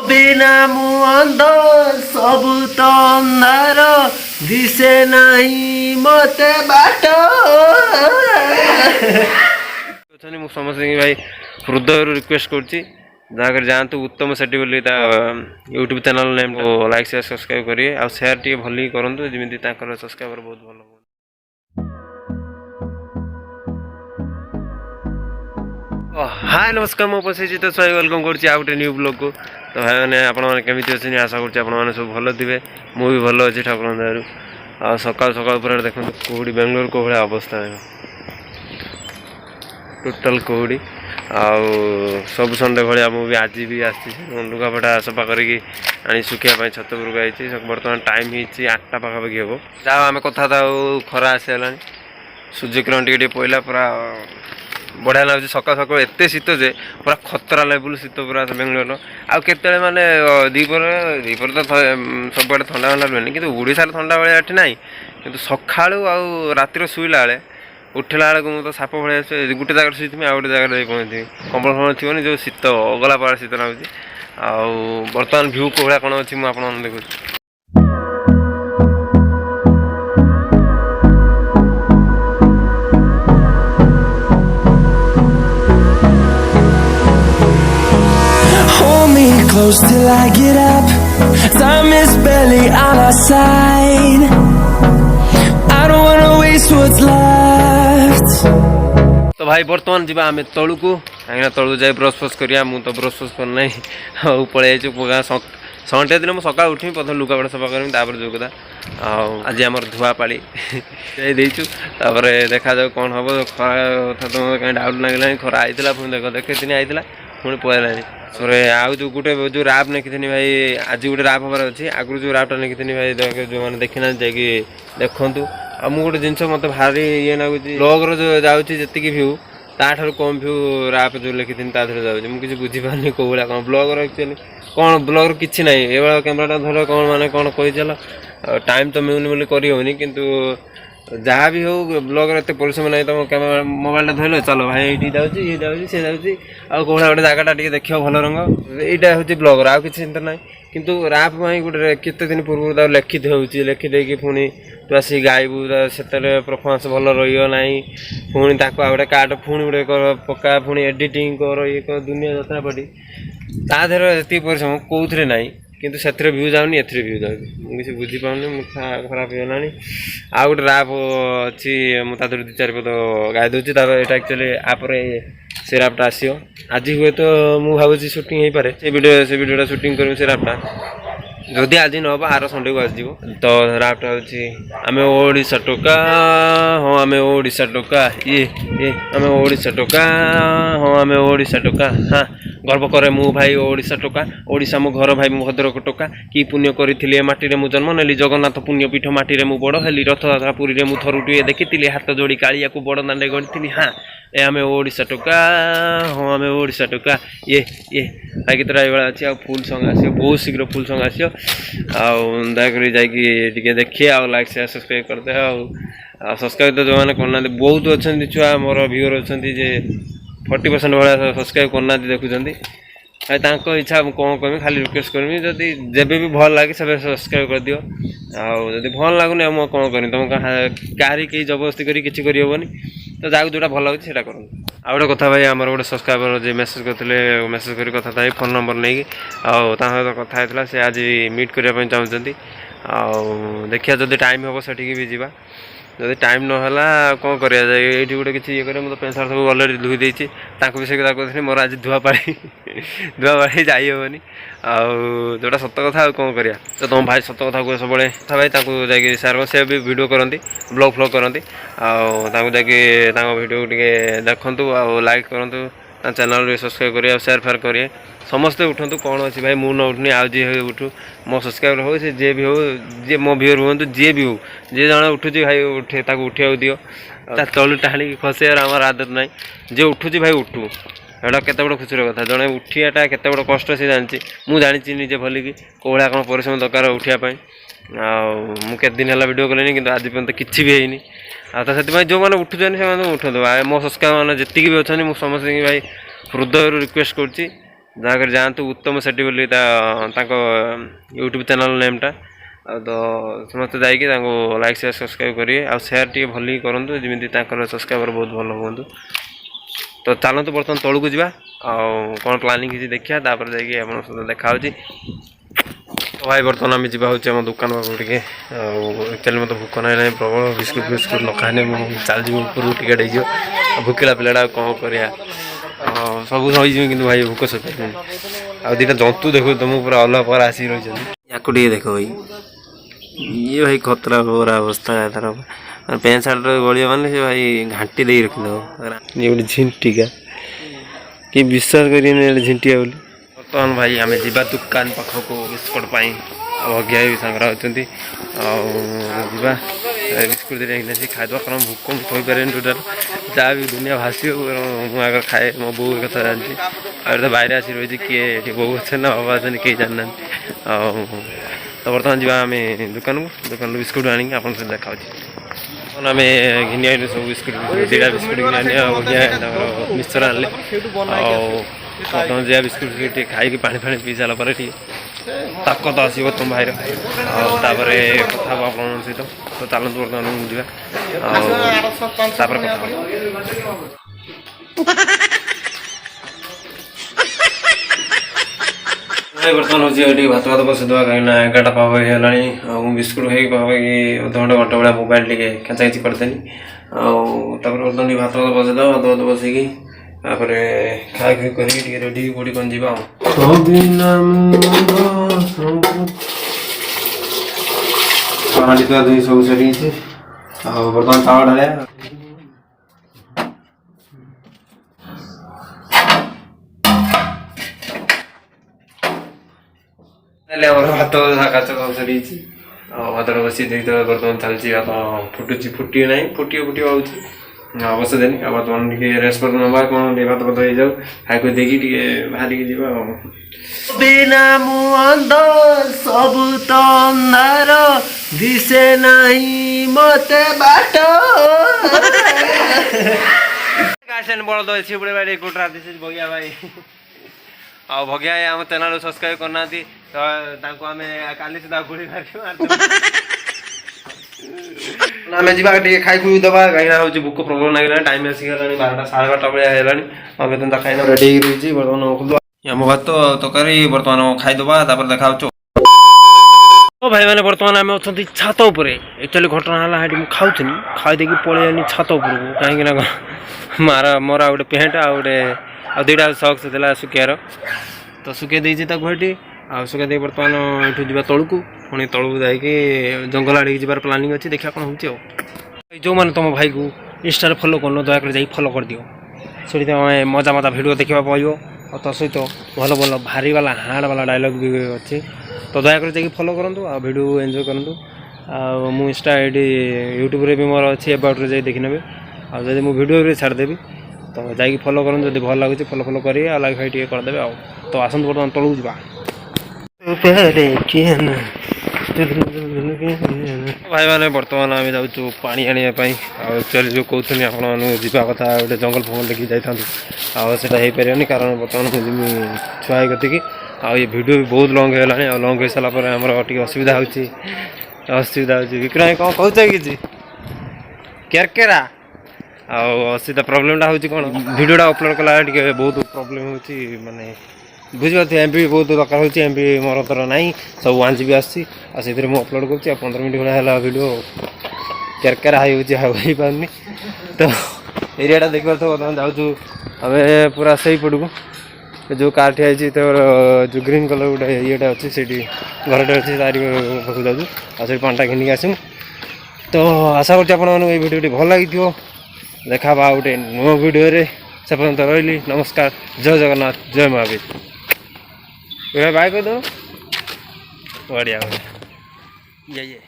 बिना मुंद सब तो अंधार दिसे नहीं मते बाट समस्त भाई हृदय रिक्वेस्ट करुच्ची जहाँ जातु उत्तम सेठी बोली YouTube channel name like share subscribe करिए आ शेयर टी भल करूँ जमी सब्सक्राइबर बहुत भल। हाय नमस्कार मो पशे चित्ता स्वाई वेलकम करुच्ची आ गोटे न्यू ब्लॉग को। तो भाई मैंने आपमि अच्छे आशा करें सब भल थे मुझे भल अच्छी ठाकुर दयारू आ सका सका पूरा देखो कौड़ी बेंगलोर को भाया अवस्था है टोटाल कौड़ी आउ सब संडे भाया मुझे आज भी आसी लुगापटा सफा करी सुखापी छत उपरक आई बर्तमान टाइम ही 8टा पाखापाखि हम जहाँ आम कथा खरा आसीगला सूर्यकिरण टे पड़ा पूरा बढ़िया लगुच सका सका एत शीत जे पूरा खतरा लेवल शीत पूरा बेंगलोर आते माने दीपर तो सब ठंडा ठंडा रुहे कि ओडार ठंडा भाया ये ना कि सका रातिर शुला बेले उठला बेलू मुझे साप भाई गोटे जगह शुई आ गोटे जगह पहुँची कंबल फल थी जो शीत अगला पाड़ शीत लगुच बर्तमान भ्यू को भाया कौन अच्छी मुझे देखुँ Close till I get up. Time is barely on our side. I don't wanna waste what's left. तो भाई बर्तमान जी आम तलू को कहीं तलू जाए ब्रश फ्रश करिया मु तो ब्रश फ्रश करना पलि संडे दिन मुझे सका उठी प्रथम लुगापड़ा सफा करमी जो कथा आज आम धुआ पाड़ी देचु देखा जाऊ कौन हम खरा कथा तो कहीं डाउट लगे खरा आई पुणी देख देखे दिन आई पुणी पलैलानी आउ जो गोटे जो राप निखिनी भाई आज गोटे राप हबार अच्छी आगु जो रापटा निखिनी भाई जो मैंने देखी ना जाकि देखूँ आ मु गोटे जिनस मत भारी ये लगुच ब्लॉगर जो जाती भ्यू ताठू कम भ्यू राप जो लिखी जाऊँगी मुझे बुझीपारे कौ भाया कौन ब्लॉगर एक्चुअली कौन ब्लॉगर किसी ना ये कैमेराटा धर कौन मैंने कौन कही चल टाइम तो मिलूनी बोली करहनी किंतु जहाँ भी हो ब्लॉगर एत परिश्रम नहीं तुम कैमेरा मोबाइल धरल चलो भाई ये जाऊँगी ये जाऊँगी सी जाऊँगी आउा गोटे जगटा देख भल रंग यहाँ हूँ ब्लॉगर आउ कि चिंता ना किंतु राप गोटे केते दिन पूर्व लिखि लिखिदे पुणी तू आसिक गायबू से परफॉर्मेंस भल रहा पुणी गोटे कार्ड पुणी गोटे पका पुणी एडिटिंग कर ये कर दुनिया जत्रा पड़ी ता देहर जी परिश्रम कौन ना किंतु से भ्यू जाऊनी एथरे भ्यू जाऊँगी मुझे बुझीपारे मुखा खराब होगा आ गोटे राप अच्छी मुझे दू चार पद गाई दूसरी यहाँ एक्चुअली आपरे से रापटा आसो आज हुए तो मुझे भावी सुटिंग हो पारे से भिडियोटा सुटिंग करें से रापटा जदि आज न आर संडे को आसो तो रापटा हूँ आम ओडिशा टोका हाँ आम ओडिशा टोका ये आम ओडिशा टोका हाँ आम ओडिशा टोका हाँ गर्व करे मु भाई ओडिशा टोका ओडिशा मो घर भाई मो भद्रक टोका कि पुण्य करी माटी मु जन्म नेली जगन्नाथ पुण्यपीठ माटी मु बड़ हेली रथयात्रा पुरी मु थरुटे देखी हाथ जोड़ी कालिया को बड़ दांडे गढ़ी हाँ ए आम ओडिशा टोका हाँ आम ओडिशा टोका ये भाई गीतटा ये अच्छी फुल सॉन्ग आसो बहुत शीघ्र फुल सॉन्ग आसो दयाकोरी जाकि देखिए आ लाइक शेयर सब्सक्राइब करदे आ सब्सक्राइब तो जो मैंने करना बहुत अच्छा छुआ मोर व्यूअर अच्छा 40% भाया सब्सक्राइब करना देखुं भाई इच्छा कौन कमी खाली रिक्वेस्ट करमी जदि जब भी भल लगे सब सब्सक्राइब कर दियो आदि भल लगुनि मुझे कौन करनी तुम कहीं कहीं जबरदस्ती करी हेनी तो जहाँ जोटा भल लगे कर आ गोटे कथा भाई आमर गोटे सब्सक्राइबर जो मेसेज करते मेसेज कर कथा था फोन नंबर नहीं सहित कथा होता से आज मीट करने चाहते देखिए जब टाइम हम से भी जावा जदि टाइम नाला कौन कर ये गोटे किसी ये करें मुझे पेंट सार्ट सब अलरेडी धोई देती भी से कहते मोर आज धुआपाड़ी धुआपाड़ी जाइबनी जोटा सत कथा कौन कर तो तुम भाई सत कथा कह सब भाई जा सार से भी वीडियो करती ब्लॉग फ्लॉग करती वीडियो टे देखु आ लाइक करूँ चैनल भी सब्सक्राइब करें शेयर फेयर करें समस्ते उठू कौन अच्छी भाई मुझे न उठनी आज जी उठू मो सब्सक्राइबर हो से जे भी हो जे मो व्यूअर हूँ जे भी हो जे जन उठुची भाई उठे उठा दियो तलू टाणी खसार आम आदत ना जे उठुची भाई उठू एटा केते बड़ खुशी कथा जड़े उठियाटा केते बड़ कष्ट से जानी मुझे जानी निजे भलिकी कौड़ा कौन परिश्रम दरकार उठापी मुझे दिन है वीडियो कलेनी कि आज पर्यटन किसी भी है तो जो मैंने उठुन से उठू मो सब्सक्राइबर मैंने जी भी अच्छा मुझे समस्त भाई हृदय रिक्वेस्ट करुच्ची जहाँकर जातु उत्तम सेठी बोली यूट्यूब चैनल नेमटा तो समस्त जाकि लाइक शेयर सब्सक्राइब करेंगे आ शेयर टी भल करूँ जमी सब्सक्राइबर बहुत भल हूँ। तो चलते बर्तमान तौक जा कौन प्लानिंग किसी देखा तापर जाकि देखा तो भाई बर्तमान आम जा आम दुकान पाक टे एक्चुअली मत भोक ना प्रबल बिस्कुट फिस्कुट न खाने चल जी ऊपर टिकेट हो भोकिला पिलाटा कौन कर सब सही कि भाई भोक सही आ दुटा जंतु देखो तुम पूरा अलग पर आसिक रही या देख भाई ये भाई खतरा पूरा अवस्था तार पैंट सार्ट गलिया माने से भाई घाटी दे रखिद ये गोटे झिंटिका कि विश्वास करें झिंटिया बोली। बर्तमान भाई आम जा दुकान पाखक बिस्कुट भगिया भी सांग अच्छा बिस्कुट दिखाई खाईदे कारण भोक मुझे थोपे टोटाल जहाँ भी दुनिया भाषी मुझे खाए मो बो कथा जानती तो बाहर आसी रही किए बो अच्छे ना बाबा अच्छे कहीं जाना तो बर्तमान जा आम दुकान बिस्कुट आनी आप देखा आम घिनी आने सब बिस्कुट दुटा बिस्कुट घिनी आने मिक्सचर आने बर्तमान जा बिस्कुट खाई पानी फाणी पी सारा ताकत आसो तुम भाई तापर कथा आप सहित तो चलते बर्तमान जा बर्तमान हूँ भात भात बसईदे कहीं 11टा पाखापाखि है बिस्कुट खाई पाखापाखि अध घंटे घंटे भाया मोबाइल टे खेचाखिची करदेनी बर्तमान भात भात बसईदे भात भात बसईकि खाई खाई कर रेडी कोड़ी कौन जा दुई सब सरी बर्तमान चावल ढालिया भात काच सब सरी भात बसी बर्तमान चलती भात फुटुची फुटी ना फुटी फुटी बस देनी बर्तमान रेस्ट पर ना कौन भात भात हो जाऊ खाई देखी बाहर बिना मुंद सब तो अंधार दिशे नहीं मते बाट बलद शिवड़े बाड़ी कोटरा दिस इज भगिया भाई आ भगिया आम चैनल सब्सक्राइब करना तो आम काली सुधा गुड़ी आम जा खाई खुई दबा कहीं हूँ भोक प्रबल लगे टाइम आसीगला 12टा 12:30 भाया है बर्तमान खाई रेडी रही बर्तमान आम भात तरकारी बर्तमान खाईदबा देखा तो भाई मैंने बर्तमान आम अच्छा छात उपर एक्चुअली घटना है मुझे खाऊनी खाई पलैनी छात उपरक कहीं मोर गोटे पेंट आ गोटे दुटा सक्स था सुखियार तो सुखे देती सुखे बर्तमान ये जा तौक पुणी तौक जाकि जंगल आड़े जबार प्लानिंग अच्छी देखा कौन हो जो मैंने तुम भाई को इंस्टा फॉलो कर दयाकोर जा फॉलो कर दियो से मजा मजा भिड देखा पाइब और तो सहित भल भल भारी वाला हार्ड वाला डायलॉग भी अच्छे तो दयाकोर जा फॉलो करूँ आ भिडियो एंजॉय करूँ मु इंस्टा आईडी यूट्यूब रे भी मोर अच्छी एबाउट रे देखी ने आदि मुझे भिडियो भी छाड़देवी तो जाकि फॉलो करूँ जब भल लगुच फॉलो फॉलो करेंगे लाइक फाइक टे करदे तो आसत बर्तमान तौक जा भाई मैंने बर्तमान आम जाऊँ पानी आने एक्चुअली जो कहते हैं आपा कथा गोटे जंगल फंगल देखिए जाता हो पारे कारण बर्तमान मुझे छुआ गति ये वीडियो भी बहुत लंग है लंग हो सारापर आमर टे असुविधा असुविधा विक्रम कौन कहते कि केरकेरा असुविधा प्रोब्लेमटा हूँ कौन वीडियोटा अपलोड कला बहुत प्रोब्लेम हो माने बुझे एम भी बहुत दरकार हो एम भी मोर तर ना सब 1 GB आसी मुझे अपलोड कर 15 मिनट भाया वीडियो केरकेरा हो पारनी तो एरियाटा देख पार्थ बर्तमान जाऊँ आम पूरा सही पटू जो कार ठिया तो जो ग्रीन कलर गोटे ये अच्छी से घरटे अच्छी तारी पाक जाऊँ आ पानटा घिनिक आसमु तो आशा कर भिडियो भल लगी देखा गोटे नुआ भिडियो से पर्यंत रही नमस्कार जय जगन्नाथ जय महावीर बाय कह दो बढ़िया ये